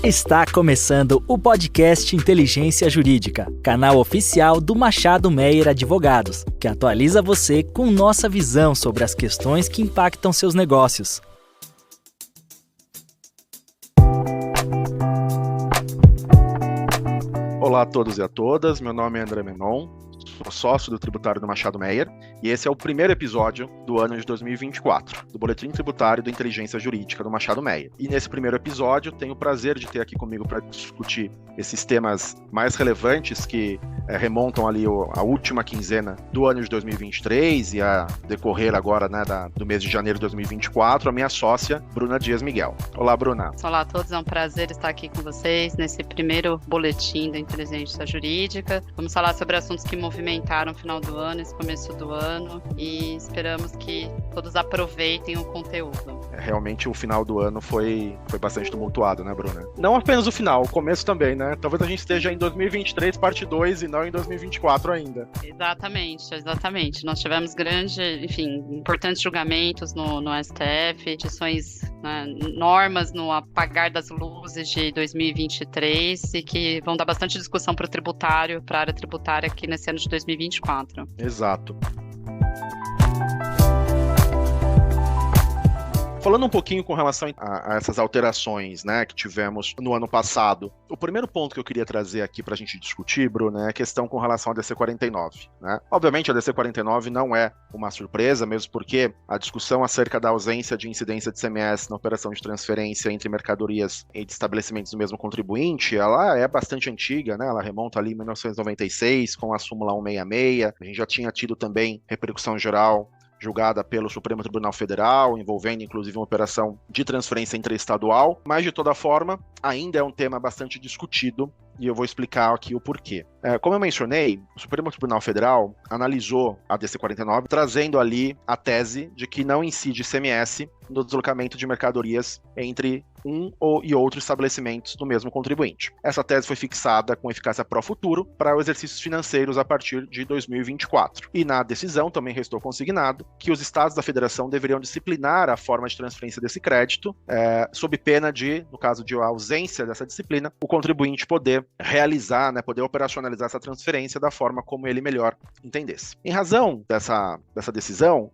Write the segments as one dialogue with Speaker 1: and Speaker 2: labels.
Speaker 1: Está começando o podcast Inteligência Jurídica, canal oficial do Machado Meyer Advogados, que atualiza você com nossa visão sobre as questões que impactam seus negócios.
Speaker 2: Olá a todos e a todas, meu nome é André Menon, sou sócio do tributário do Machado Meyer e esse é o primeiro episódio do ano de 2024, do Boletim Tributário da Inteligência Jurídica do Machado Meyer. E nesse primeiro episódio tenho o prazer de ter aqui comigo para discutir esses temas mais relevantes que remontam ali a última quinzena do ano de 2023 e a decorrer agora do mês de janeiro de 2024, a minha sócia, Bruna Dias Miguel. Olá, Bruna.
Speaker 3: Olá a todos, é um prazer estar aqui com vocês nesse primeiro Boletim da Inteligência Jurídica. Vamos falar sobre assuntos que movimentaram o final do ano, esse começo do ano, e esperamos que todos aproveitem o conteúdo.
Speaker 2: Realmente o final do ano foi bastante tumultuado, né, Bruna? Não apenas o final, o começo também, né? Talvez a gente esteja em 2023, parte 2, e não em 2024 ainda.
Speaker 3: Exatamente. Nós tivemos importantes julgamentos no STF, decisões, normas no apagar das luzes de 2023 e que vão dar bastante discussão para o tributário, para a área tributária aqui nesse ano de 2024.
Speaker 2: Exato. Falando um pouquinho com relação a essas alterações, que tivemos no ano passado, o primeiro ponto que eu queria trazer aqui para a gente discutir, Bruno, é a questão com relação à DC 49. Obviamente, a DC 49 não é uma surpresa, mesmo porque a discussão acerca da ausência de incidência de ICMS na operação de transferência entre mercadorias e de estabelecimentos do mesmo contribuinte, ela é bastante antiga, ela remonta ali em 1996, com a súmula 166, a gente já tinha tido também repercussão geral julgada pelo Supremo Tribunal Federal, envolvendo inclusive uma operação de transferência interestadual, mas de toda forma ainda é um tema bastante discutido e eu vou explicar aqui o porquê. Como eu mencionei, o Supremo Tribunal Federal analisou a DC 49, trazendo ali a tese de que não incide ICMS no deslocamento de mercadorias entre um e outro estabelecimentos do mesmo contribuinte. Essa tese foi fixada com eficácia pró futuro para os exercícios financeiros a partir de 2024. E na decisão também restou consignado que os estados da federação deveriam disciplinar a forma de transferência desse crédito, sob pena de, no caso de ausência dessa disciplina, o contribuinte poder realizar, poder operacionalizar essa transferência da forma como ele melhor entendesse. Em razão dessa decisão,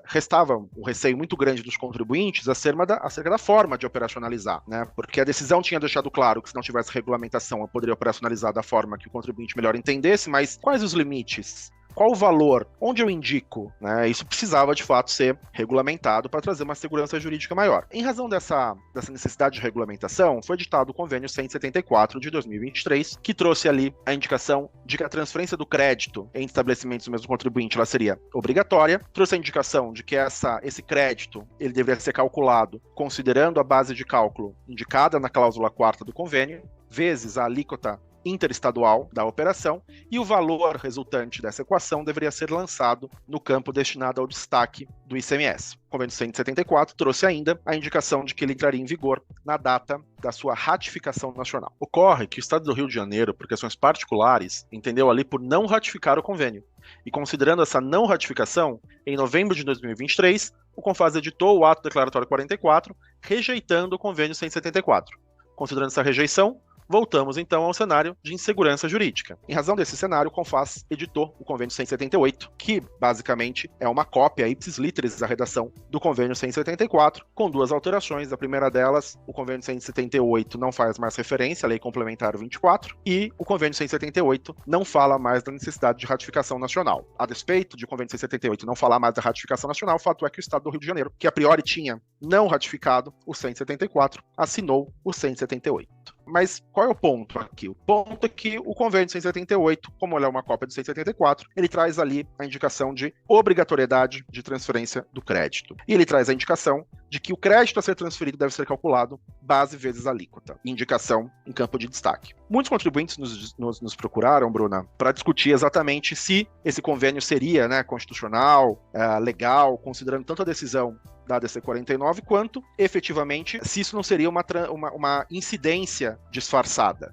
Speaker 2: restava um receio muito grande dos contribuintes acerca da forma de operacionalizar, porque a decisão tinha deixado claro que se não tivesse regulamentação eu poderia operacionalizar da forma que o contribuinte melhor entendesse, mas quais os limites? Qual o valor? Onde eu indico? Isso precisava, de fato, ser regulamentado para trazer uma segurança jurídica maior. Em razão dessa necessidade de regulamentação, foi editado o Convênio 174 de 2023, que trouxe ali a indicação de que a transferência do crédito em estabelecimentos do mesmo contribuinte ela seria obrigatória, trouxe a indicação de que esse crédito ele deveria ser calculado considerando a base de cálculo indicada na cláusula 4ª do convênio, vezes a alíquota interestadual da operação, e o valor resultante dessa equação deveria ser lançado no campo destinado ao destaque do ICMS. O Convênio 174 trouxe ainda a indicação de que ele entraria em vigor na data da sua ratificação nacional. Ocorre que o Estado do Rio de Janeiro, por questões particulares, entendeu ali por não ratificar o convênio. E considerando essa não ratificação, em novembro de 2023, o CONFAS editou o ato declaratório 44, rejeitando o Convênio 174. Considerando essa rejeição, voltamos então ao cenário de insegurança jurídica. Em razão desse cenário, o CONFAS editou o Convênio 178, que basicamente é uma cópia ipsis literis da redação do Convênio 174, com duas alterações. A primeira delas, o Convênio 178 não faz mais referência à Lei Complementar 24, e o Convênio 178 não fala mais da necessidade de ratificação nacional. A despeito de o Convênio 178 não falar mais da ratificação nacional, o fato é que o Estado do Rio de Janeiro, que a priori tinha não ratificado o 174, assinou o 178. Mas qual é o ponto aqui? O ponto é que o Convênio 178, como ele é uma cópia do 174, ele traz ali a indicação de obrigatoriedade de transferência do crédito. E ele traz a indicação de que o crédito a ser transferido deve ser calculado base vezes alíquota. Indicação em campo de destaque. Muitos contribuintes nos procuraram, Bruna, para discutir exatamente se esse convênio seria constitucional, legal, considerando tanto a decisão da DC 49, quanto, efetivamente, se isso não seria uma incidência disfarçada,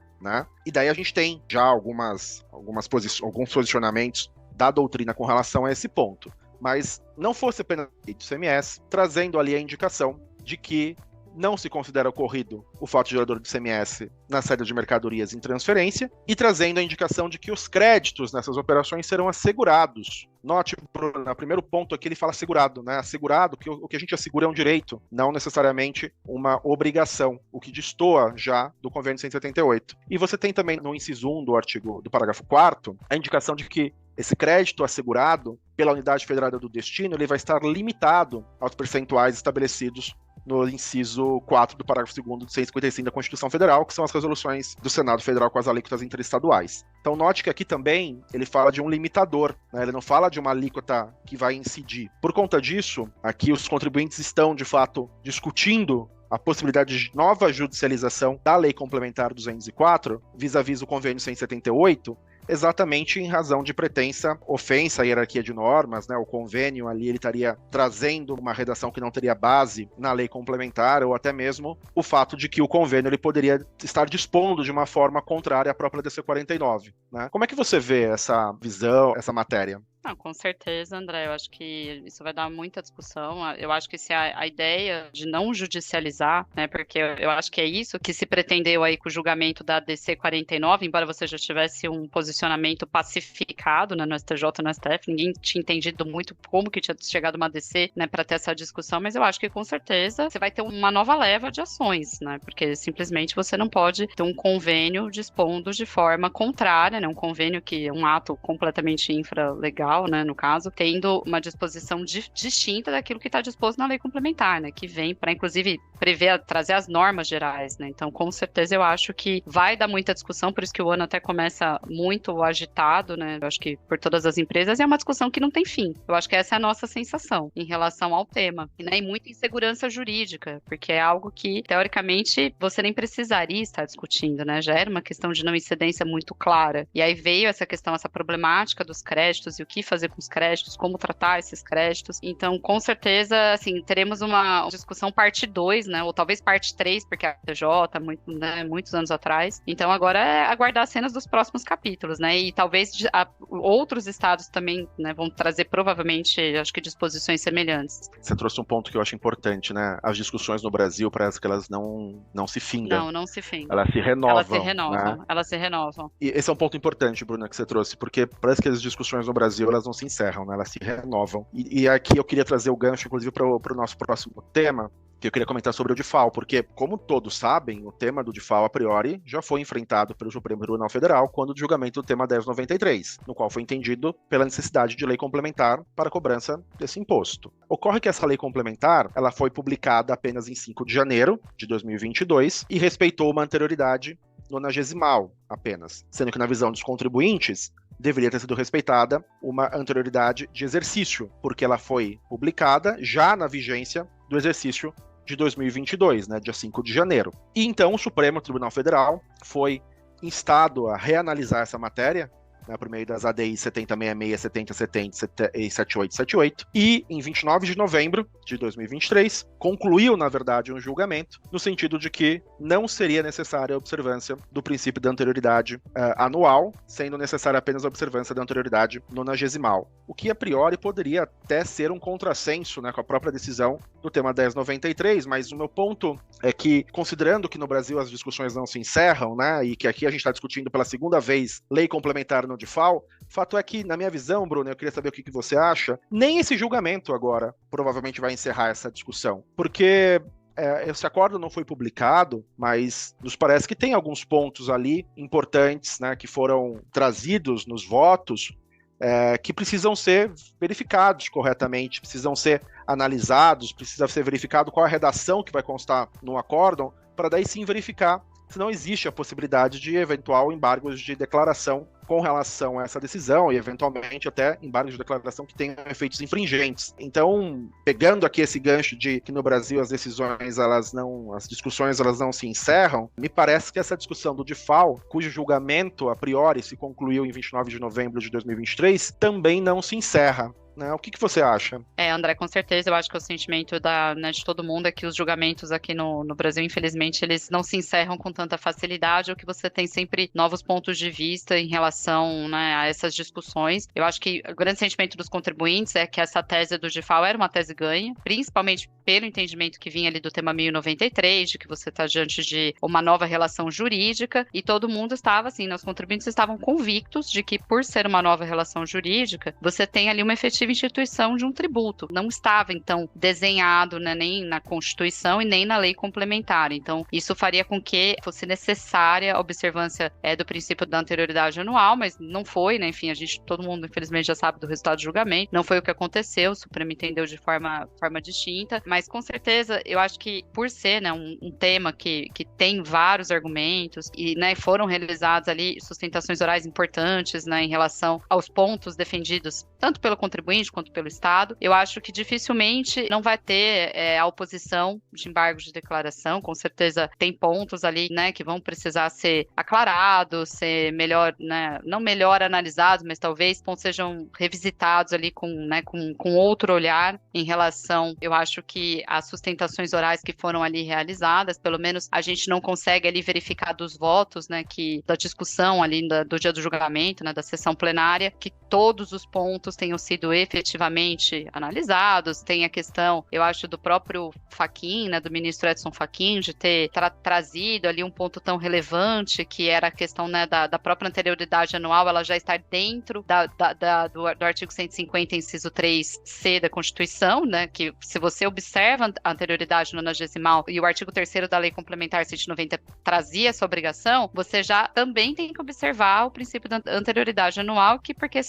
Speaker 2: E daí a gente tem já alguns posicionamentos da doutrina com relação a esse ponto. Mas não fosse apenas do ICMS, trazendo ali a indicação de que não se considera ocorrido o fato gerador do ICMS na saída de mercadorias em transferência, e trazendo a indicação de que os créditos nessas operações serão assegurados. Note, no primeiro ponto aqui ele fala assegurado, né? Assegurado, que o que a gente assegura é um direito, não necessariamente uma obrigação, o que destoa já do Convênio 178. E você tem também no inciso 1 do artigo do parágrafo 4º a indicação de que esse crédito assegurado pela Unidade Federada do Destino, ele vai estar limitado aos percentuais estabelecidos no inciso 4 do parágrafo 2º do 155 da Constituição Federal, que são as resoluções do Senado Federal com as alíquotas interestaduais. Então note que aqui também ele fala de um limitador, né? Ele não fala de uma alíquota que vai incidir. Por conta disso, aqui os contribuintes estão, de fato, discutindo a possibilidade de nova judicialização da Lei Complementar 204, vis-à-vis o Convênio 178, exatamente em razão de pretensa ofensa à hierarquia de normas, né? O convênio ali ele estaria trazendo uma redação que não teria base na lei complementar, ou até mesmo o fato de que o convênio ele poderia estar dispondo de uma forma contrária à própria DC 49, né? Como é que você vê essa visão, essa matéria?
Speaker 3: Não, com certeza, André, eu acho que isso vai dar muita discussão. Eu acho que se a ideia de não judicializar, né, porque eu acho que é isso que se pretendeu aí com o julgamento da DC 49, embora você já tivesse um posicionamento pacificado, né, no STJ, no STF, ninguém tinha entendido muito como que tinha chegado uma DC, né, para ter essa discussão, mas eu acho que com certeza você vai ter uma nova leva de ações, né, porque simplesmente você não pode ter um convênio dispondo de forma contrária, né, um convênio que é um ato completamente infralegal, né, no caso, tendo uma disposição distinta daquilo que está disposto na lei complementar, né, que vem para, inclusive, trazer as normas gerais, né, então, com certeza, eu acho que vai dar muita discussão, por isso que o ano até começa muito agitado, né, eu acho que por todas as empresas, e é uma discussão que não tem fim, eu acho que essa é a nossa sensação em relação ao tema, né, e muita insegurança jurídica, porque é algo que, teoricamente, você nem precisaria estar discutindo, né, já era uma questão de não incidência muito clara, e aí veio essa questão, essa problemática dos créditos e o que fazer com os créditos, como tratar esses créditos. Então, com certeza, assim, teremos uma discussão parte 2, né? Ou talvez parte 3, porque a TJ, muitos anos atrás. Então, agora é aguardar as cenas dos próximos capítulos, né? E talvez outros estados também, né, vão trazer provavelmente, acho que disposições semelhantes.
Speaker 2: Você trouxe um ponto que eu acho importante, né? As discussões no Brasil, parece que elas não se findam.
Speaker 3: Não se findam.
Speaker 2: Elas se renovam.
Speaker 3: Né? Elas se renovam.
Speaker 2: E esse é um ponto importante, Bruna, que você trouxe, porque parece que as discussões no Brasil, elas não se encerram, né? Elas se renovam. E aqui eu queria trazer o gancho, inclusive, para o nosso próximo tema, que eu queria comentar sobre o DIFAL, porque, como todos sabem, o tema do DIFAL, a priori, já foi enfrentado pelo Supremo Tribunal Federal quando o julgamento do tema 1093, no qual foi entendido pela necessidade de lei complementar para a cobrança desse imposto. Ocorre que essa lei complementar, ela foi publicada apenas em 5 de janeiro de 2022 e respeitou uma anterioridade nonagesimal apenas, sendo que na visão dos contribuintes, deveria ter sido respeitada uma anterioridade de exercício, porque ela foi publicada já na vigência do exercício de 2022, né, dia 5 de janeiro. E então o Supremo Tribunal Federal foi instado a reanalisar essa matéria, né, por meio das ADI 7066, 7070 e 7878, e em 29 de novembro de 2023, concluiu, na verdade, um julgamento no sentido de que não seria necessária a observância do princípio da anterioridade anual, sendo necessária apenas a observância da anterioridade nonagesimal, o que a priori poderia até ser um contrassenso, né, com a própria decisão do tema 1093, mas o meu ponto é que, considerando que no Brasil as discussões não se encerram, né, e que aqui a gente está discutindo pela segunda vez lei complementar no DIFAL, fato é que, na minha visão, Bruno, eu queria saber o que você acha, nem esse julgamento agora provavelmente vai encerrar essa discussão, porque esse acordo não foi publicado, mas nos parece que tem alguns pontos ali importantes, né, que foram trazidos nos votos, que precisam ser verificados corretamente, precisam ser analisados, precisa ser verificado qual a redação que vai constar no acórdão, para daí sim verificar se não existe a possibilidade de eventual embargos de declaração com relação a essa decisão e, eventualmente, até embargos de declaração que tenham efeitos infringentes. Então, pegando aqui esse gancho de que no Brasil as discussões elas não se encerram, me parece que essa discussão do DIFAL, cujo julgamento a priori se concluiu em 29 de novembro de 2023, também não se encerra. né? O que você acha?
Speaker 3: André, com certeza, eu acho que o sentimento de todo mundo é que os julgamentos aqui no Brasil, infelizmente, eles não se encerram com tanta facilidade, ou que você tem sempre novos pontos de vista em relação, né, a essas discussões. Eu acho que o grande sentimento dos contribuintes é que essa tese do GFAO era uma tese ganha, principalmente pelo entendimento que vinha ali do tema 1093, de que você está diante de uma nova relação jurídica, e todo mundo estava, assim, né, os contribuintes estavam convictos de que, por ser uma nova relação jurídica, você tem ali uma efetiva instituição de um tributo. Não estava, então, desenhado, né, nem na Constituição e nem na lei complementar. Então, isso faria com que fosse necessária a observância do princípio da anterioridade anual, mas não foi, né? Enfim, todo mundo, infelizmente, já sabe do resultado do julgamento. Não foi o que aconteceu, o Supremo entendeu de forma distinta, mas com certeza, eu acho que por ser, né, um tema que tem vários argumentos e, né, foram realizados ali sustentações orais importantes, né, em relação aos pontos defendidos tanto pelo contribuinte quanto pelo Estado, eu acho que dificilmente não vai ter a oposição de embargos de declaração. Com certeza tem pontos ali, né, que vão precisar ser aclarados, ser melhor, né, não melhor analisados, mas talvez pontos sejam revisitados ali com outro olhar em relação, eu acho que as sustentações orais que foram ali realizadas, pelo menos a gente não consegue ali verificar dos votos, né, da discussão ali do dia do julgamento, né, da sessão plenária, que todos os pontos tenham sido efetivamente analisados. Tem a questão, eu acho, do próprio Fachin, né, do ministro Edson Fachin, de ter trazido ali um ponto tão relevante, que era a questão, né, da própria anterioridade anual, ela já estar dentro do artigo 150, inciso 3C da Constituição, né, que se você observa a anterioridade nonagesimal e o artigo 3º da Lei Complementar 190 trazia essa obrigação, você já também tem que observar o princípio da anterioridade anual, porque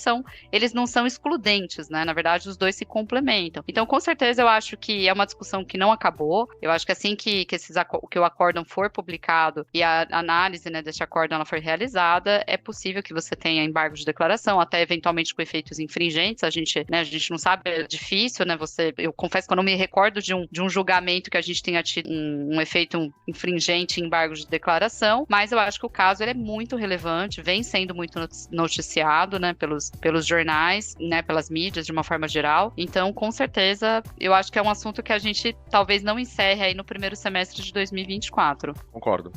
Speaker 3: eles não são excludentes, né? Na verdade, os dois se complementam. Então, com certeza, eu acho que é uma discussão que não acabou. Eu acho que assim que o acórdão for publicado e a análise, né, desse acórdão ela for realizada, é possível que você tenha embargo de declaração, até eventualmente com efeitos infringentes. A gente não sabe, é difícil, né? Eu confesso que eu não me recordo de um julgamento que a gente tenha tido um efeito infringente em embargo de declaração, mas eu acho que o caso ele é muito relevante, vem sendo muito noticiado, né, pelos jornais, né, pelas mídias de uma forma geral. Então, com certeza, eu acho que é um assunto que a gente talvez não encerre aí no primeiro semestre de 2024.
Speaker 2: Concordo.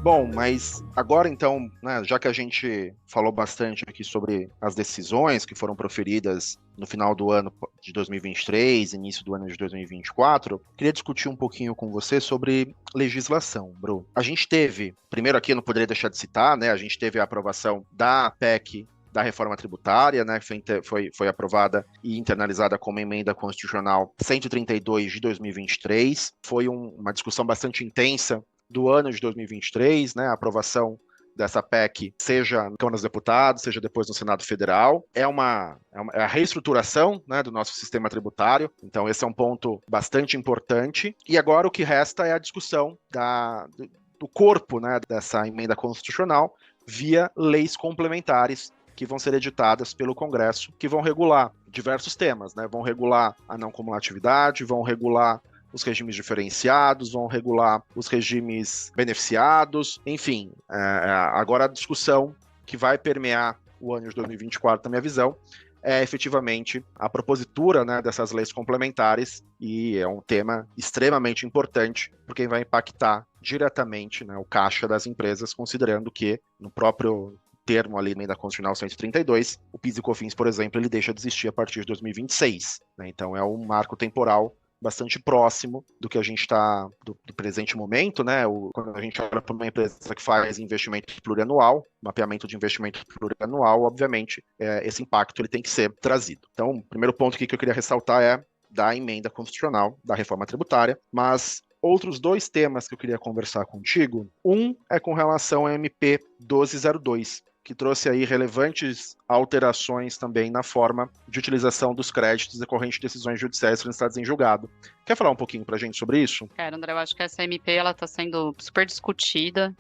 Speaker 2: Bom, mas agora então, né, já que a gente falou bastante aqui sobre as decisões que foram proferidas no final do ano de 2023, início do ano de 2024, queria discutir um pouquinho com você sobre legislação, Bru. A gente teve, primeiro aqui eu não poderia deixar de citar, né, a gente teve a aprovação da PEC da reforma tributária, né, foi aprovada e internalizada como emenda constitucional 132 de 2023. Foi uma discussão bastante intensa do ano de 2023, né, a aprovação dessa PEC, seja na Câmara dos Deputados, seja depois no Senado Federal. É a reestruturação, né, do nosso sistema tributário, então esse é um ponto bastante importante. E agora o que resta é a discussão do corpo, né, dessa emenda constitucional via leis complementares que vão ser editadas pelo Congresso, que vão regular diversos temas, né, vão regular a não cumulatividade, vão regular os regimes diferenciados, vão regular os regimes beneficiados, enfim. Agora a discussão que vai permear o ano de 2024, na minha visão, é efetivamente a propositura, né, dessas leis complementares, e é um tema extremamente importante, porque vai impactar diretamente, né, o caixa das empresas, considerando que no próprio termo ali da Constitucional 132, o PIS e COFINS, por exemplo, ele deixa de existir a partir de 2026. Né? Então é um marco temporal bastante próximo do que a gente está, do presente momento, né? Quando a gente olha para uma empresa que faz investimento plurianual, mapeamento de investimento plurianual, obviamente, esse impacto ele tem que ser trazido. Então, o primeiro ponto aqui que eu queria ressaltar é da emenda constitucional, da reforma tributária, mas outros dois temas que eu queria conversar contigo, um é com relação ao MP 1202, que trouxe aí relevantes alterações também na forma de utilização dos créditos decorrentes de decisões judiciais transitadas em julgado. Quer falar um pouquinho para a gente sobre isso?
Speaker 3: Quero, André, eu acho que essa MP ela está sendo super discutida,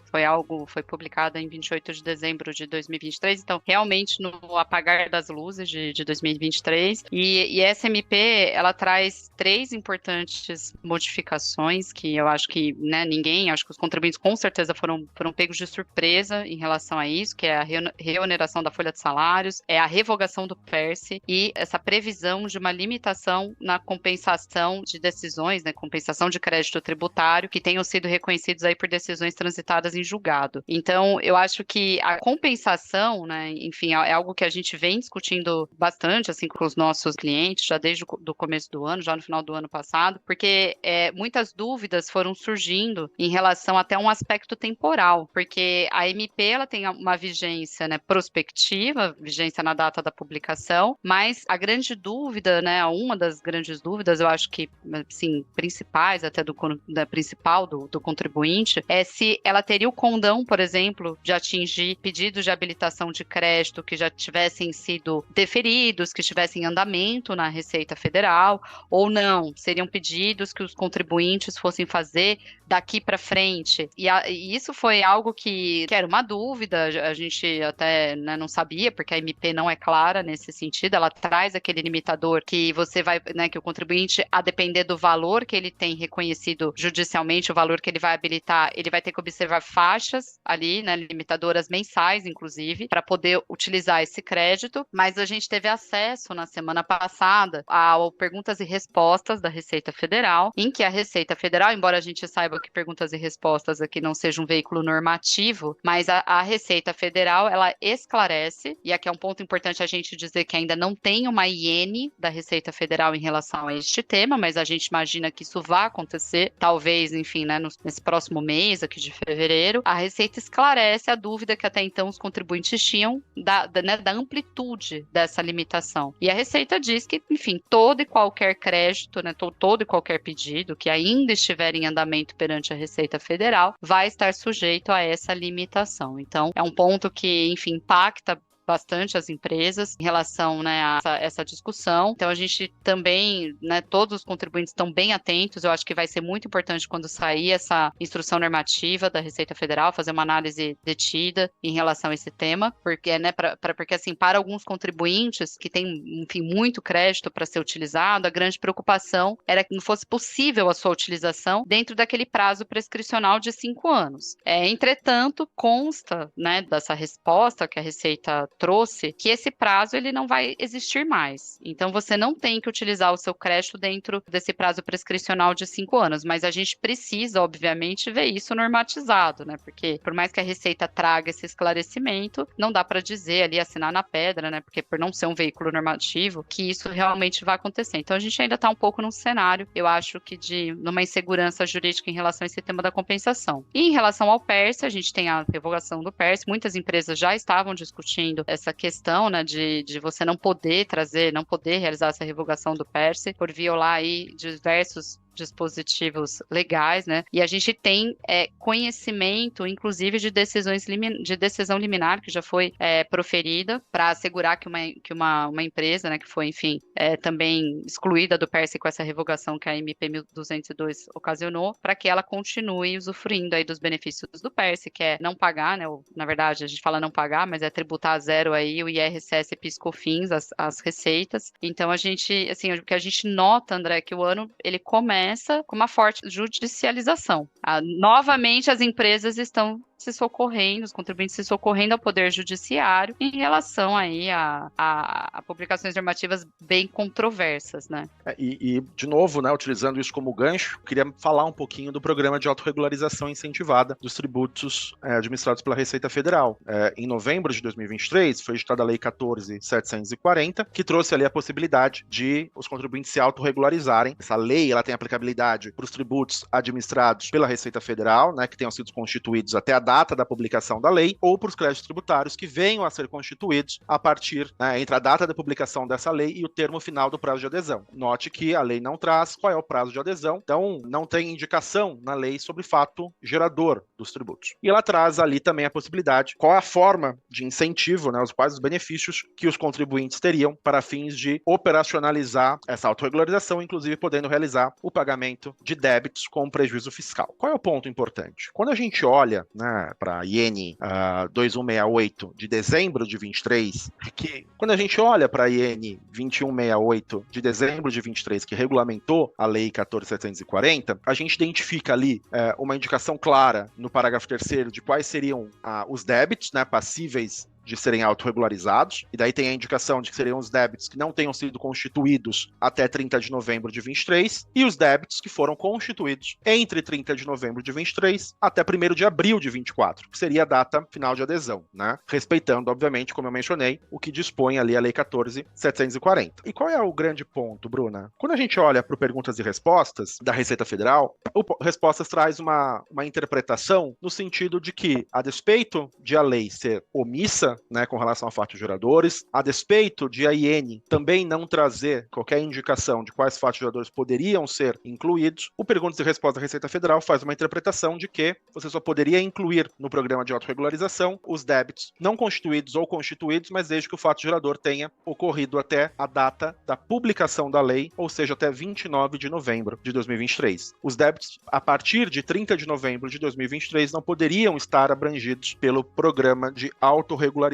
Speaker 3: foi publicada em 28 de dezembro de 2023, então realmente no apagar das luzes de 2023, e essa MP ela traz 3 importantes modificações que eu acho que, né, acho que os contribuintes com certeza foram pegos de surpresa em relação a isso, que é a reoneração da folha de salários, é a revogação do PERSE e essa previsão de uma limitação na compensação de decisões, né, compensação de crédito tributário que tenham sido reconhecidos aí por decisões transitadas em julgado. Então, eu acho que a compensação, né, enfim, é algo que a gente vem discutindo bastante, assim, com os nossos clientes, já desde o começo do ano, já no final do ano passado, porque muitas dúvidas foram surgindo em relação até um aspecto temporal, porque a MP, ela tem uma vigência, né, prospectiva, vigência na data da publicação, mas a grande dúvida, né, uma das grandes dúvidas, eu acho que assim, principais, até principal do contribuinte, é se ela teria o condão, por exemplo, de atingir pedidos de habilitação de crédito que já tivessem sido deferidos, que estivessem em andamento na Receita Federal, ou não, seriam pedidos que os contribuintes fossem fazer daqui para frente. E isso foi algo que era uma dúvida, a gente até, né, não sabia, porque a MP não é clara nesse sentido, ela traz aquele limitador que você vai, né, que o contribuinte, a depender do valor que ele tem reconhecido judicialmente, o valor que ele vai habilitar, ele vai ter que observar faixas ali, né, limitadoras mensais, inclusive, para poder utilizar esse crédito, mas a gente teve acesso na semana passada ao perguntas e respostas da Receita Federal, em que a Receita Federal, embora a gente saiba que perguntas e respostas aqui não seja um veículo normativo, mas a Receita Federal, ela esclarece, e aqui é um ponto importante a gente dizer que ainda não tem uma iene da Receita Federal em relação a este tema, mas a gente imagina que isso vai acontecer, talvez, enfim, né, nesse próximo mês aqui de fevereiro. A Receita esclarece a dúvida que até então os contribuintes tinham da amplitude dessa limitação. E a Receita diz que, enfim, todo e qualquer crédito, né, todo e qualquer pedido que ainda estiver em andamento perante a Receita Federal vai estar sujeito a essa limitação. Então, é um ponto que, enfim, impacta bastante as empresas em relação, né, a essa discussão. Então, a gente também, né, todos os contribuintes estão bem atentos. Eu acho que vai ser muito importante quando sair essa instrução normativa da Receita Federal, fazer uma análise detida em relação a esse tema, porque, né, porque assim, para alguns contribuintes que têm, enfim, muito crédito para ser utilizado, a grande preocupação era que não fosse possível a sua utilização dentro daquele prazo prescricional de 5 anos. Entretanto, consta, né, dessa resposta que a Receita trouxe, que esse prazo ele não vai existir mais. Então, você não tem que utilizar o seu crédito dentro desse prazo prescricional de 5 anos, mas a gente precisa, obviamente, ver isso normatizado, né? Porque, por mais que a Receita traga esse esclarecimento, não dá para dizer ali, assinar na pedra, né? Porque, por não ser um veículo normativo, que isso realmente vai acontecer. Então, a gente ainda está um pouco num cenário, eu acho que numa insegurança jurídica em relação a esse tema da compensação. E em relação ao PERSE, a gente tem a revogação do PERSE, muitas empresas já estavam discutindo essa questão, né, de você não poder realizar essa revogação do PERSE por violar aí diversos dispositivos legais, né? E a gente tem conhecimento, inclusive, de decisão liminar que já foi proferida para assegurar que uma empresa, né, que foi, enfim, também excluída do PERSE com essa revogação que a MP 1202 ocasionou, para que ela continue usufruindo aí dos benefícios do PERSE, que é não pagar, né? Ou, na verdade, a gente fala não pagar, mas é tributar a zero aí o IRCS e PIS/COFINS, as receitas. Então, a gente, assim, o que a gente nota, André, é que o ano ele começa com uma forte judicialização. Novamente, as empresas estão se socorrendo, os contribuintes se socorrendo ao Poder Judiciário em relação aí a publicações normativas bem controversas, né?
Speaker 2: E, de novo, né, utilizando isso como gancho, queria falar um pouquinho do programa de autorregularização incentivada dos tributos administrados pela Receita Federal. Em novembro de 2023, foi editada a Lei 14.740, que trouxe ali a possibilidade de os contribuintes se autorregularizarem. Essa lei, ela tem aplicabilidade para os tributos administrados pela Receita Federal, né, que tenham sido constituídos até a data da publicação da lei, ou para os créditos tributários que venham a ser constituídos a partir, entre a data da publicação dessa lei e o termo final do prazo de adesão. Note que a lei não traz qual é o prazo de adesão, então não tem indicação na lei sobre fato gerador dos tributos. E ela traz ali também a possibilidade, qual é a forma de incentivo, quais os benefícios que os contribuintes teriam para fins de operacionalizar essa autorregularização, inclusive podendo realizar o pagamento de débitos com prejuízo fiscal. Qual é o ponto importante? Quando a gente olha para a IN 2168 de dezembro de 23, que quando a gente olha para a IN 2168 de dezembro de 23, que regulamentou a Lei 14.740, a gente identifica ali uma indicação clara no parágrafo 3º de quais seriam os débitos passíveis de serem autorregularizados, e daí tem a indicação de que seriam os débitos que não tenham sido constituídos até 30 de novembro de 23, e os débitos que foram constituídos entre 30 de novembro de 23 até 1º de abril de 24, que seria a data final de adesão, respeitando, obviamente, como eu mencionei, o que dispõe ali a Lei 14.740. E qual é o grande ponto, Bruna? Quando a gente olha para o Perguntas e Respostas da Receita Federal, o Respostas traz uma interpretação no sentido de que, a despeito de a lei ser omissa com relação a fatos geradores, a despeito de a IN também não trazer qualquer indicação de quais fatos geradores poderiam ser incluídos, o Perguntas e Respostas da Receita Federal faz uma interpretação de que você só poderia incluir no programa de autorregularização os débitos não constituídos ou constituídos, mas desde que o fato gerador tenha ocorrido até a data da publicação da lei, ou seja, até 29 de novembro de 2023. Os débitos a partir de 30 de novembro de 2023 não poderiam estar abrangidos pelo programa de autorregularização.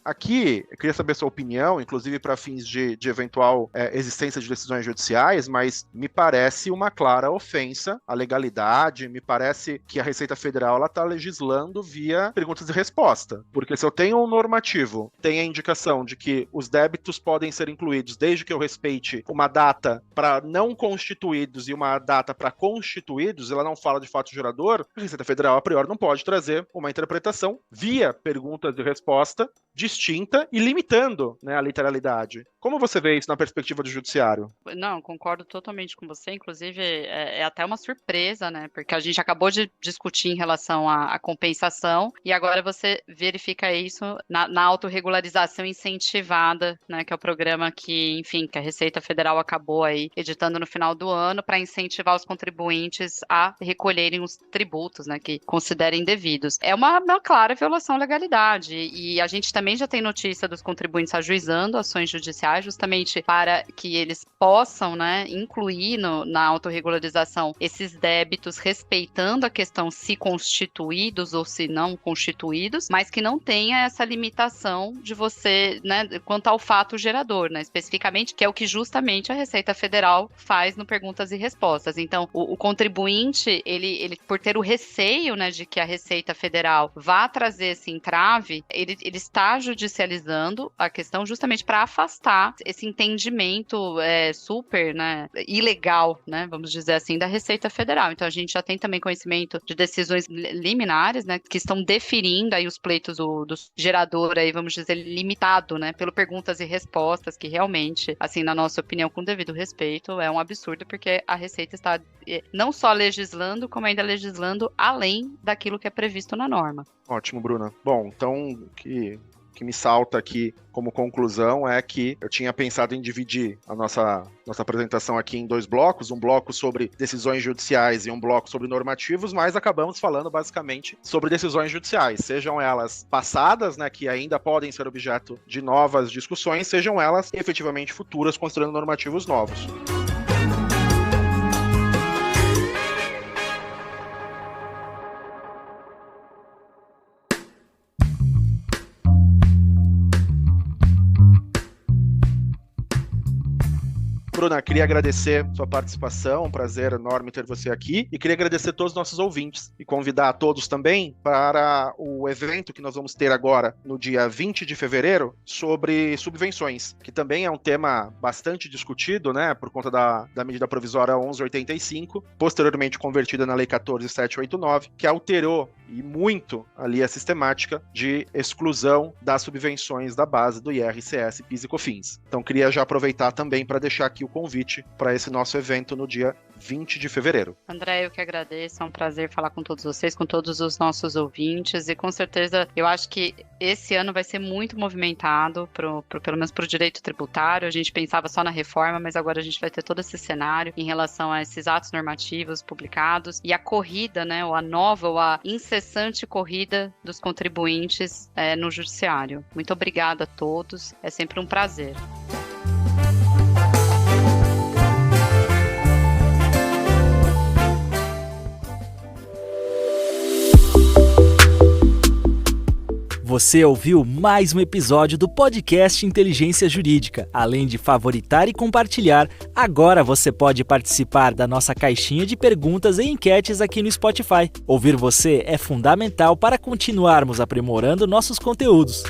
Speaker 2: Aqui, eu queria saber a sua opinião, inclusive para fins de eventual existência de decisões judiciais, mas me parece uma clara ofensa à legalidade, me parece que a Receita Federal está legislando via perguntas e resposta, porque se eu tenho um normativo, tem a indicação de que os débitos podem ser incluídos desde que eu respeite uma data para não constituídos e uma data para constituídos, ela não fala de fato gerador, a Receita Federal, a priori, não pode trazer uma interpretação via perguntas e resposta distinta e limitando a literalidade. Como você vê isso na perspectiva do judiciário?
Speaker 3: Não, concordo totalmente com você, inclusive é até uma surpresa, porque a gente acabou de discutir em relação à compensação e agora você verifica isso na autorregularização incentivada, que é o programa que a Receita Federal acabou aí editando no final do ano para incentivar os contribuintes a recolherem os tributos, que considerem devidos. É uma clara violação à legalidade e a gente também já tem notícia dos contribuintes ajuizando ações judiciais justamente para que eles possam, incluir na autorregularização esses débitos respeitando a questão se constituídos ou se não constituídos, mas que não tenha essa limitação de você, quanto ao fato gerador, especificamente, que é o que justamente a Receita Federal faz no Perguntas e Respostas. Então, o contribuinte, ele por ter o receio, de que a Receita Federal vá trazer esse entrave, ele está judicializando a questão justamente para afastar esse entendimento super ilegal, vamos dizer assim, da Receita Federal. Então a gente já tem também conhecimento de decisões liminares, que estão deferindo aí os pleitos do gerador aí, vamos dizer, limitado, pelo Perguntas e Respostas, que realmente, assim, na nossa opinião, com devido respeito, é um absurdo, porque a Receita está não só legislando, como ainda legislando além daquilo que é previsto na norma.
Speaker 2: Ótimo, Bruna. Bom, então, o que me salta aqui como conclusão é que eu tinha pensado em dividir a nossa apresentação aqui em 2 blocos, um bloco sobre decisões judiciais e um bloco sobre normativos, mas acabamos falando basicamente sobre decisões judiciais, sejam elas passadas, que ainda podem ser objeto de novas discussões, sejam elas efetivamente futuras, considerando normativos novos. Bruna, queria agradecer sua participação, um prazer enorme ter você aqui, e queria agradecer a todos os nossos ouvintes e convidar a todos também para o evento que nós vamos ter agora no dia 20 de fevereiro sobre subvenções, que também é um tema bastante discutido, por conta da medida provisória 1185, posteriormente convertida na Lei 14.789, que alterou e muito ali a sistemática de exclusão das subvenções da base do IRCS, PIS e COFINS. Então queria já aproveitar também para deixar aqui o convite para esse nosso evento no dia 20 de fevereiro.
Speaker 3: André, eu que agradeço, é um prazer falar com todos vocês, com todos os nossos ouvintes, e com certeza eu acho que esse ano vai ser muito movimentado, pelo menos para o direito tributário. A gente pensava só na reforma, mas agora a gente vai ter todo esse cenário em relação a esses atos normativos publicados e a corrida, né, ou a nova ou a incessante corrida dos contribuintes no judiciário. Muito obrigada a todos, é sempre um prazer.
Speaker 1: Você ouviu mais um episódio do podcast Inteligência Jurídica. Além de favoritar e compartilhar, agora você pode participar da nossa caixinha de perguntas e enquetes aqui no Spotify. Ouvir você é fundamental para continuarmos aprimorando nossos conteúdos.